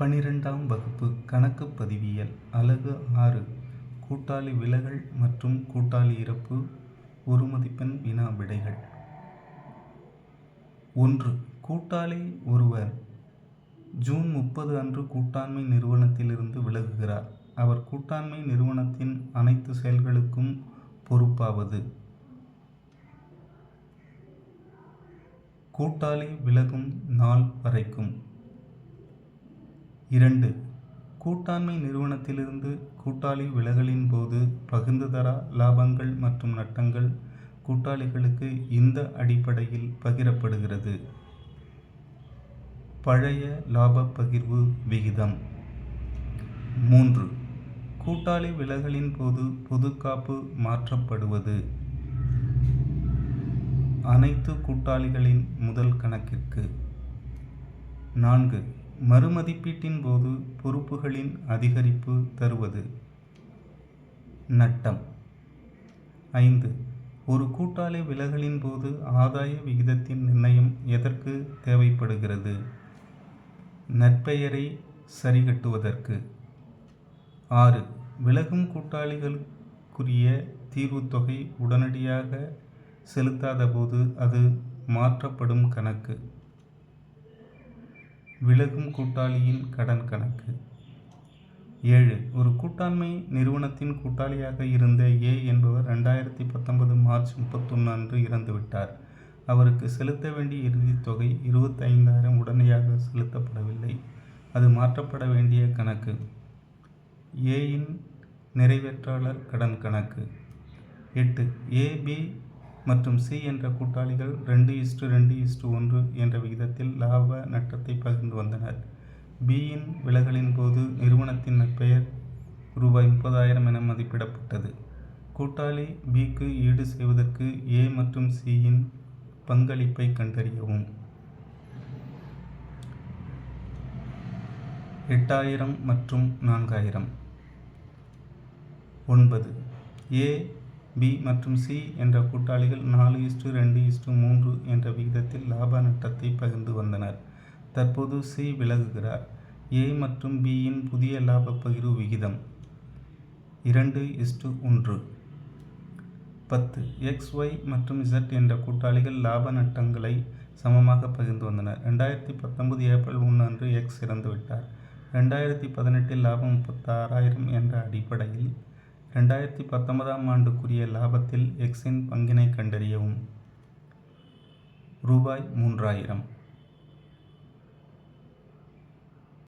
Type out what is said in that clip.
12ஆம் வகுப்பு கணக்கு பதிவியல் அலகு 6 கூட்டாளி விலகல் மற்றும் கூட்டாளி இறப்பு ஒரு மதிப்பெண் வினா விடைகள். 1. கூட்டாளி ஒருவர் ஜூன் 30 அன்று கூட்டாண்மை நிறுவனத்திலிருந்து விலகுகிறார். அவர் கூட்டாண்மை நிறுவனத்தின் அனைத்து செயல்களுக்கும் பொறுப்பாவது. கூட்டாளி விலகும் நாள் வரைக்கும். 2. கூட்டாண்மை நிறுவனத்திலிருந்து கூட்டாளி விலகலின் போது பகிர்ந்துதரா லாபங்கள் மற்றும் நட்டங்கள் கூட்டாளிகளுக்கு இந்த அடிப்படையில் பகிரப்படுகிறது. பழைய லாப பகிர்வு விகிதம். 3. கூட்டாளி விலகலின் போது பொதுக்காப்பு மாற்றப்படுவது. அனைத்து கூட்டாளிகளின் முதல் கணக்கிற்கு. 4. மறுமதிப்பீட்டின் போது பொறுப்புகளின் அதிகரிப்பு தருவது. நட்டம். 5. ஒரு கூட்டாளி விலகலின் போது ஆதாய விகிதத்தின் நிர்ணயம் எதற்கு தேவைப்படுகிறது? நற்பெயரை சரிகட்டுவதற்கு. 6. விலகும் கூட்டாளிகளுக்குரிய தீர்வுத்தொகை உடனடியாக செலுத்தாத போது அது மாற்றப்படும் கணக்கு. விலகும் கூட்டாளியின் கடன் கணக்கு. 7. ஒரு கூட்டாண்மை நிறுவனத்தின் கூட்டாளியாக இருந்த ஏ என்பவர் 2019 மார்ச் 31 அன்று இறந்துவிட்டார். அவருக்கு செலுத்த வேண்டிய இறுதித் தொகை 25,000 உடனடியாக செலுத்தப்படவில்லை. அது மாற்றப்பட வேண்டிய கணக்கு. ஏயின் நிறைவேற்றாளர் கடன் கணக்கு. 8. ஏ, பி மற்றும் சி என்ற கூட்டாளிகள் 2:2:1 என்ற விகிதத்தில் லாப நட்டத்தை பகிர்ந்து வந்தனர். பியின் விலகலின் போது நிறுவனத்தின் நற்பெயர் ரூபாய் 30,000 என மதிப்பிடப்பட்டது. கூட்டாளி பிக்கு ஈடு செய்வதற்கு ஏ மற்றும் சியின் பங்களிப்பை கண்டறியவும். 8,000 மற்றும் 4,000. 9. ஏ, பி மற்றும் சி என்ற கூட்டாளிகள் 4:2:3 என்ற விகிதத்தில் லாப நட்டத்தை பகிர்ந்து வந்தனர். தற்போது சி விலகுகிறார். ஏ மற்றும் பியின் புதிய லாப பகிர்வு விகிதம் 2:1. 10. எக்ஸ், ஒய் மற்றும் இசட் என்ற கூட்டாளிகள் லாப நட்டங்களை சமமாக பகிர்ந்து வந்தனர். 2019 ஏப்ரல் 1 அன்று எக்ஸ் இறந்துவிட்டார். 2018 லாபம் 36,000 என்ற அடிப்படையில் 2019ஆம் ஆண்டுக்குரிய லாபத்தில் எக்ஸின் பங்கினை கண்டறியவும். ரூபாய் 3,000.